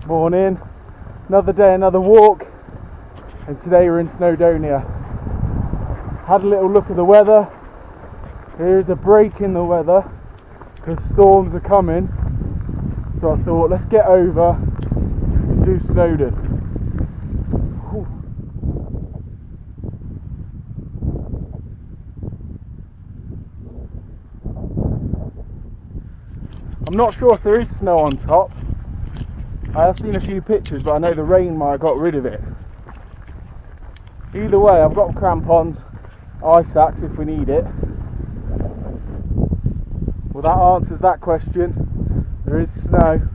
Morning, another day, another walk, and today we're in Snowdonia. Had a little look at the weather. There is a break in the weather because storms are coming, so I thought let's get over and do Snowdon. Whew. I'm not sure if there is snow on top. I have seen a few pictures, but I know the rain might have got rid of it. Either way, I've got crampons, ice axe if we need it. Well, that answers that question. There is snow.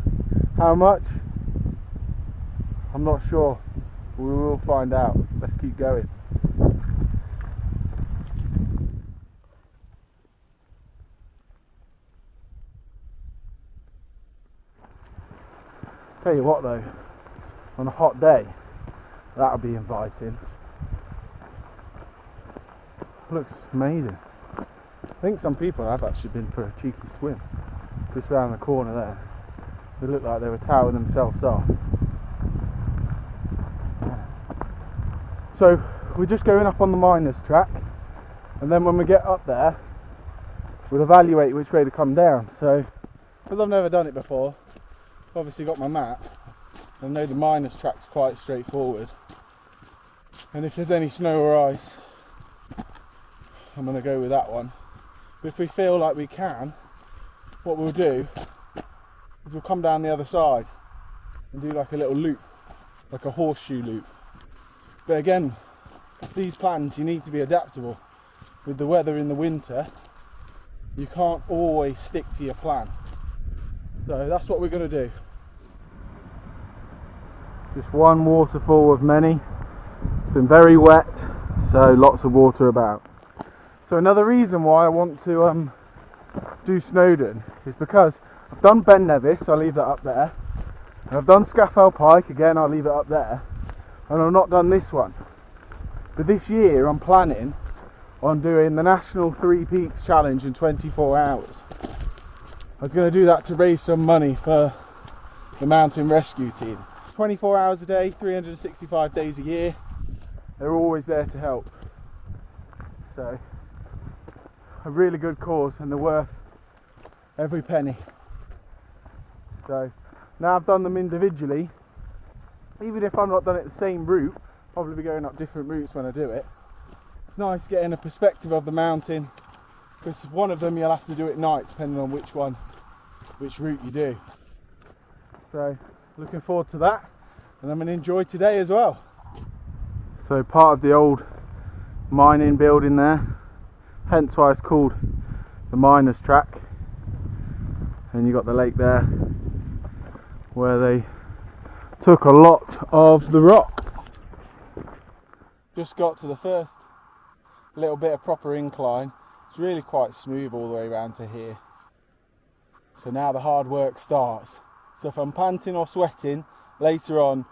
How much? I'm not sure. We will find out. Let's keep going. Tell you what though, on a hot day, that'll be inviting. Looks amazing. I think some people have actually been for a cheeky swim just around the corner there. They look like they were towering themselves off. So we're just going up on the miners track, and then when we get up there we'll evaluate which way to come down. So because I've never done it before, I've obviously got my map. I know the miners track's quite straightforward, and if there's any snow or ice I'm going to go with that one. But if we feel like we can, what we'll do is we'll come down the other side and do like a little loop, like a horseshoe loop. But again, these plans you need to be adaptable. With the weather in the winter, you can't always stick to your plan. So that's what we're going to do. Just one waterfall of many. It's been very wet, so lots of water about. So another reason why I want to do Snowdon is because I've done Ben Nevis, I'll leave that up there, and I've done Scafell Pike, again I'll leave it up there, and I've not done this one. But this year I'm planning on doing the National 3 Peaks Challenge in 24 hours. I was going to do that to raise some money for the mountain rescue team. 24 hours a day, 365 days a year, they're always there to help. So a really good cause, and they're worth every penny. So now I've done them individually, even if I'm not done it the same route, I'll probably be going up different routes when I do it. It's nice getting a perspective of the mountain, because one of them you'll have to do at night depending on which route you do. So looking forward to that, and I'm going to enjoy today as well. So part of the old mining building there, hence why it's called the miners track. And you got the lake there where they took a lot of the rock. Just got to the first little bit of proper incline. It's really quite smooth all the way around to here. So now the hard work starts. So if I'm panting or sweating later on,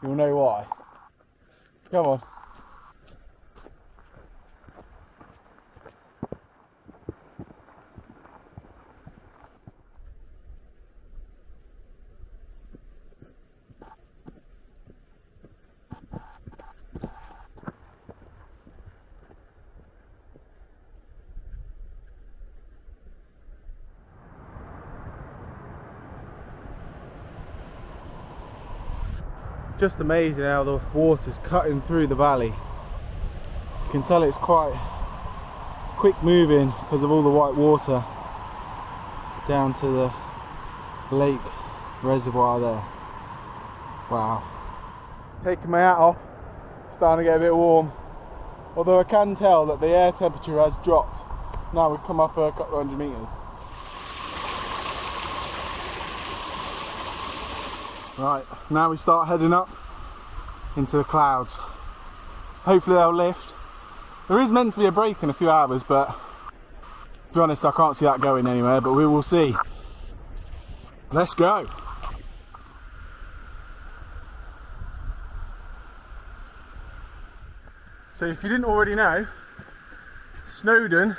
you'll know why. Come on. Just amazing how the water's cutting through the valley. You can tell it's quite quick moving because of all the white water down to the lake reservoir there. Wow. Taking my hat off, starting to get a bit warm. Although I can tell that the air temperature has dropped. Now we've come up a couple of 100 metres. Right, now we start heading up into the clouds. Hopefully they'll lift. There is meant to be a break in a few hours, but to be honest I can't see that going anywhere, but we will see. Let's go. So if you didn't already know, Snowdon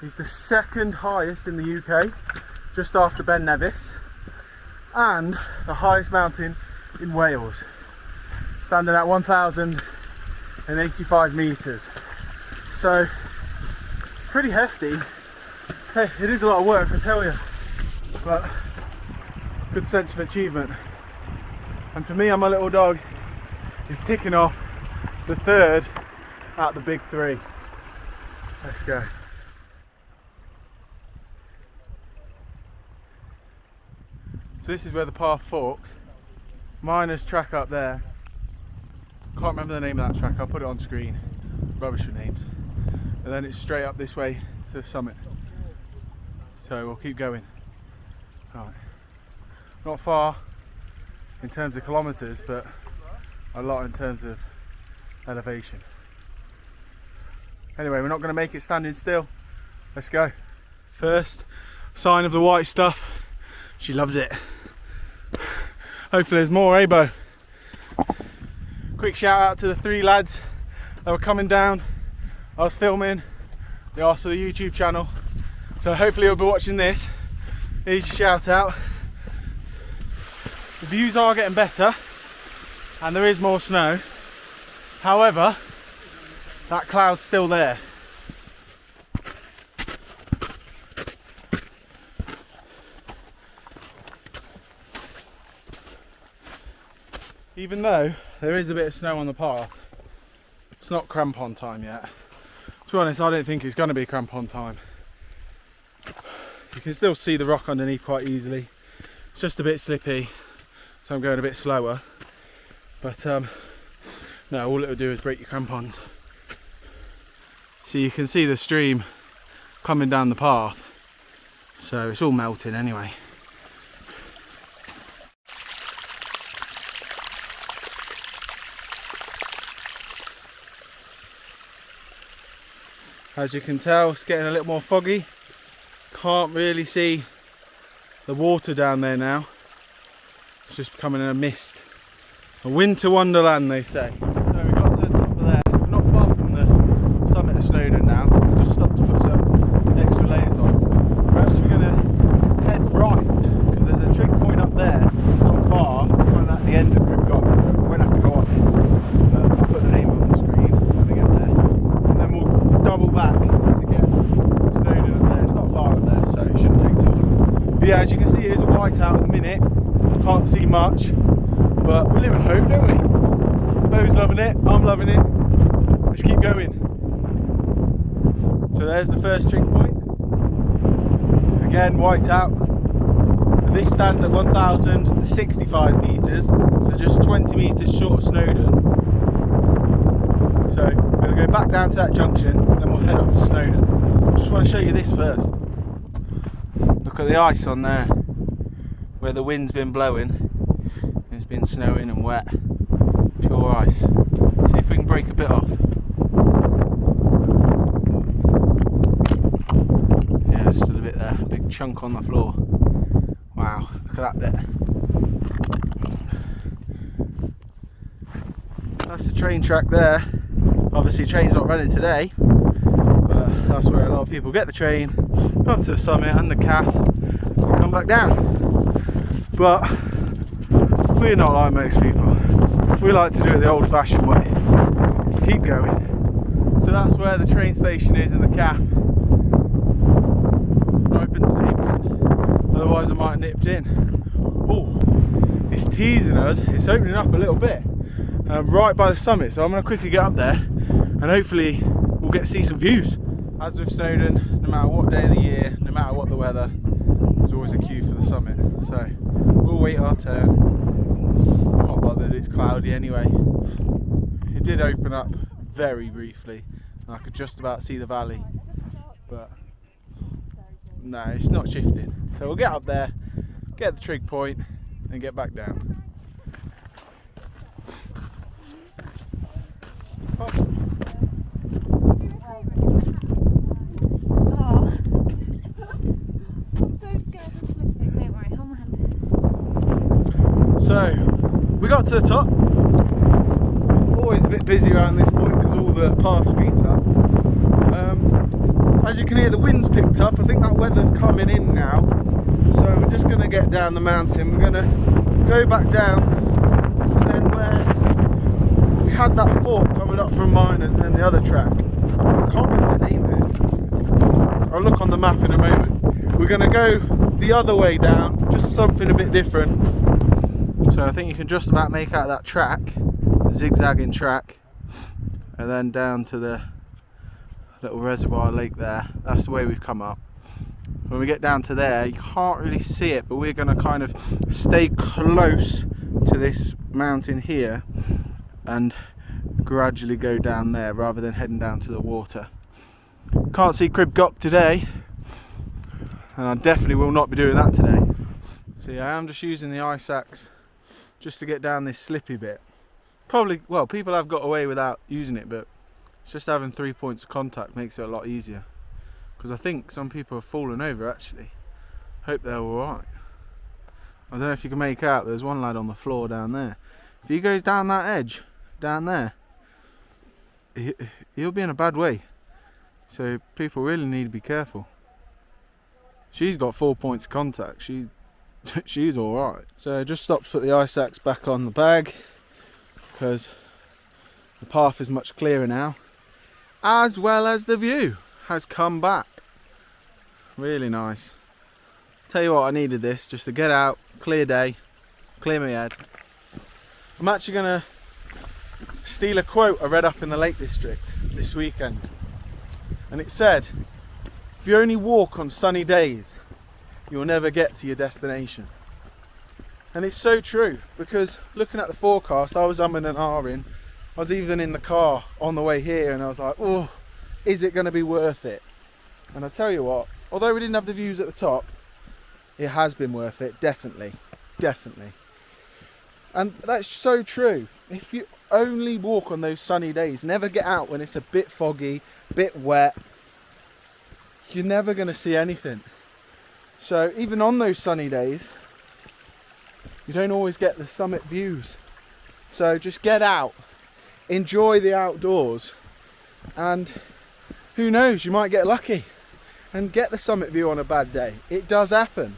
is the second highest in the UK, just after Ben Nevis. and the highest mountain in Wales, standing at 1,085 metres. So it's pretty hefty. It is a lot of work, I tell you, but good sense of achievement. And for me and my little dog is ticking off the third out the big three. Let's go. So this is where the path forks. Miner's track up there. Can't remember the name of that track, I'll put it on screen. Rubbish with names. And then it's straight up this way to the summit. So we'll keep going. Right. Not far in terms of kilometres, but a lot in terms of elevation. Anyway, we're not going to make it standing still. Let's go. First sign of the white stuff. She loves it. Hopefully there's more, eh, Bo? Quick shout out to the three lads that were coming down. I was filming. They asked for the YouTube channel. So hopefully you'll be watching this. Here's your shout out. The views are getting better and there is more snow. However, that cloud's still there. Even though there is a bit of snow on the path, it's not crampon time yet. To be honest, I don't think it's going to be crampon time. You can still see the rock underneath quite easily. It's just a bit slippy, so I'm going a bit slower. But no, all it'll do is break your crampons. So you can see the stream coming down the path, so it's all melting anyway. As you can tell, it's getting a little more foggy. Can't really see the water down there now. It's just becoming a mist. A winter wonderland, they say. So we got to the top of there. We're not far from the summit of Snowdon now. We just stopped to put some extra layers on. We're actually going to head right, because there's a trig point up there, not far. It's kind of at the end of Crib Gog, so we won't have to go on it. But I'll put the name on the screen when we get there. And then we'll double back to get Snowdon up there. It's not far up there, so it shouldn't take too long. But yeah, as you can see, it's a white out at the minute. Can't see much, but we live in hope, don't we? Bo's loving it, I'm loving it. Let's keep going. So there's the first trig point. Again, white out. And this stands at 1,065 metres, so just 20 metres short of Snowdon. So we're going to go back down to that junction, then we'll head up to Snowdon. Just want to show you this first. Look at the ice on there, where the wind's been blowing. It's been snowing and wet. Pure ice. See if we can break a bit off. Yeah, just a bit there. Big chunk on the floor. Wow, look at that bit. That's the train track there. Obviously train's not running today, but that's where a lot of people get the train up to the summit and the calf and come back down. But we're not like most people. We like to do it the old fashioned way. Keep going. So that's where the train station is in the calf. Not open today, man. Otherwise I might have nipped in. Oh, it's teasing us. It's opening up a little bit. Right by the summit. So I'm going to quickly get up there and hopefully we'll get to see some views. As with Snowdon, no matter what day of the year, no matter what the weather, there's always a queue for the summit. So we'll wait our turn. I'm not bothered, it's cloudy anyway. It did open up very briefly and I could just about see the valley, but no, it's not shifting. So we'll get up there, get the trig point and get back down. So we got to the top. Always a bit busy around this point because all the path speeds up. As you can hear, the wind's picked up. I think that weather's coming in now. So we're just going to get down the mountain. We're going to go back down to then where we had that fork coming up from Miners and then the other track. I can't remember the name of it. I'll look on the map in a moment. We're going to go the other way down, just something a bit different. So I think you can just about make out that track, the zigzagging track, and then down to the little reservoir lake there. That's the way we've come up. When we get down to there, you can't really see it, but we're going to kind of stay close to this mountain here and gradually go down there rather than heading down to the water. Can't see Pyg Track today, and I definitely will not be doing that today. See, I am just using the ice axe just to get down this slippy bit. Probably, well, people have got away without using it, but it's just having 3 points of contact makes it a lot easier. Because I think some people have fallen over actually. Hope they're alright. I don't know if you can make out, there's one lad on the floor down there. If he goes down that edge, down there, he'll be in a bad way. So people really need to be careful. She's got 4 points of contact, she's alright. So just stop to put the ice axe back on the bag, because the path is much clearer now, as well as the view has come back. Really nice. Tell you what, I needed this just to get out, clear day, clear my head. I'm actually going to steal a quote I read up in the Lake District this weekend, and it said, if you only walk on sunny days, you'll never get to your destination. And it's so true, because looking at the forecast, I was umming and ahhing. I was even in the car on the way here and I was like, oh, is it going to be worth it? And I tell you what, although we didn't have the views at the top, it has been worth it, definitely, definitely. And that's so true. If you only walk on those sunny days, never get out when it's a bit foggy, bit wet, you're never going to see anything. So even on those sunny days, you don't always get the summit views. So just get out, enjoy the outdoors, and who knows, you might get lucky and get the summit view on a bad day. It does happen.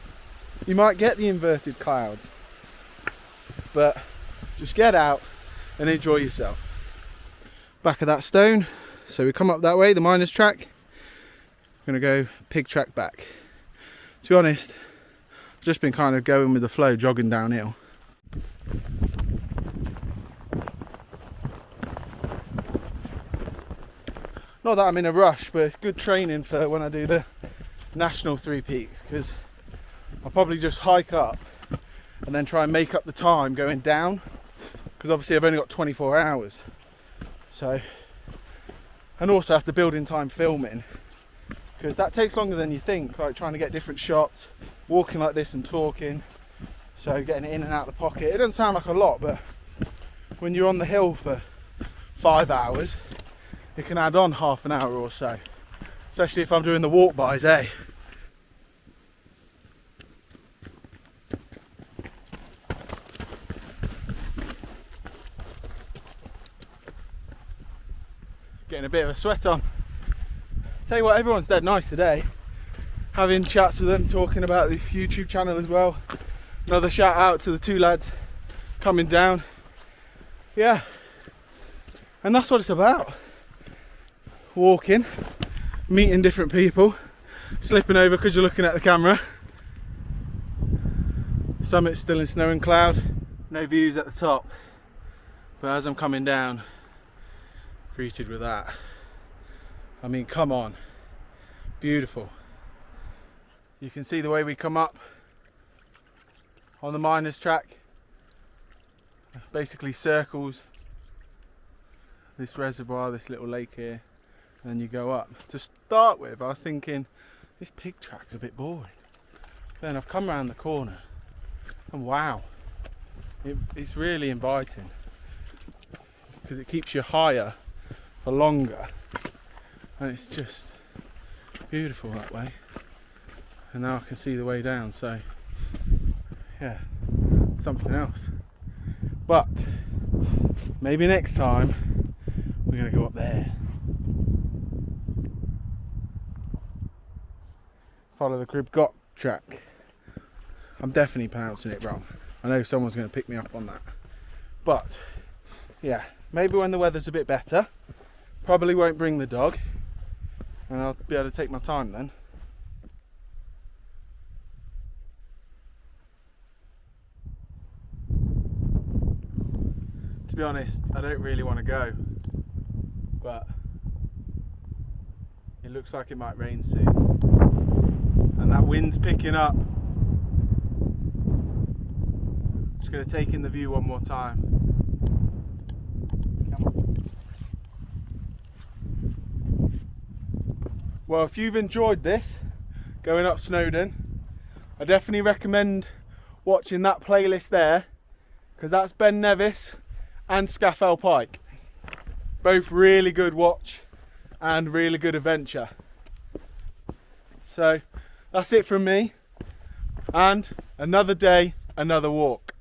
You might get the inverted clouds, but just get out and enjoy yourself. Back of that stone, so we come up that way, the Miners track. I'm gonna go Pyg Track back. To be honest, I've just been kind of going with the flow, jogging downhill. Not that I'm in a rush, but it's good training for when I do the national 3 peaks, because I'll probably just hike up and then try and make up the time going down, because obviously I've only got 24 hours. So, and also have to build in time filming, because that takes longer than you think, like trying to get different shots, walking like this and talking, so getting it in and out of the pocket. It doesn't sound like a lot, but when you're on the hill for 5 hours, it can add on half an hour or so, especially if I'm doing the walk-bys, eh? Getting a bit of a sweat on. Tell you what, everyone's dead nice today. Having chats with them, talking about the YouTube channel as well. Another shout out to the 2 lads coming down. Yeah, and that's what it's about. Walking, meeting different people, slipping over because you're looking at the camera. Summit's still in snow and cloud, no views at the top, but as I'm coming down, greeted with that. I mean, come on, beautiful. You can see the way we come up on the Miners track, basically circles this reservoir, this little lake here, and then you go up. To start with, I was thinking this Pyg Track's a bit boring. Then I've come around the corner and wow, it's really inviting, because it keeps you higher for longer, and it's just beautiful that way. And now I can see the way down, so yeah, something else. But maybe next time we're going to go up there. Follow the Pyg Track I'm definitely pronouncing it wrong. I know someone's going to pick me up on that. But yeah, maybe when the weather's a bit better, probably won't bring the dog, and I'll be able to take my time then. To be honest, I don't really want to go, but it looks like it might rain soon, and that wind's picking up. Just going to take in the view one more time. Come on. Well, if you've enjoyed this, going up Snowdon, I definitely recommend watching that playlist there, because that's Ben Nevis and Scafell Pike. Both really good watch and really good adventure. So that's it from me, and another day, another walk.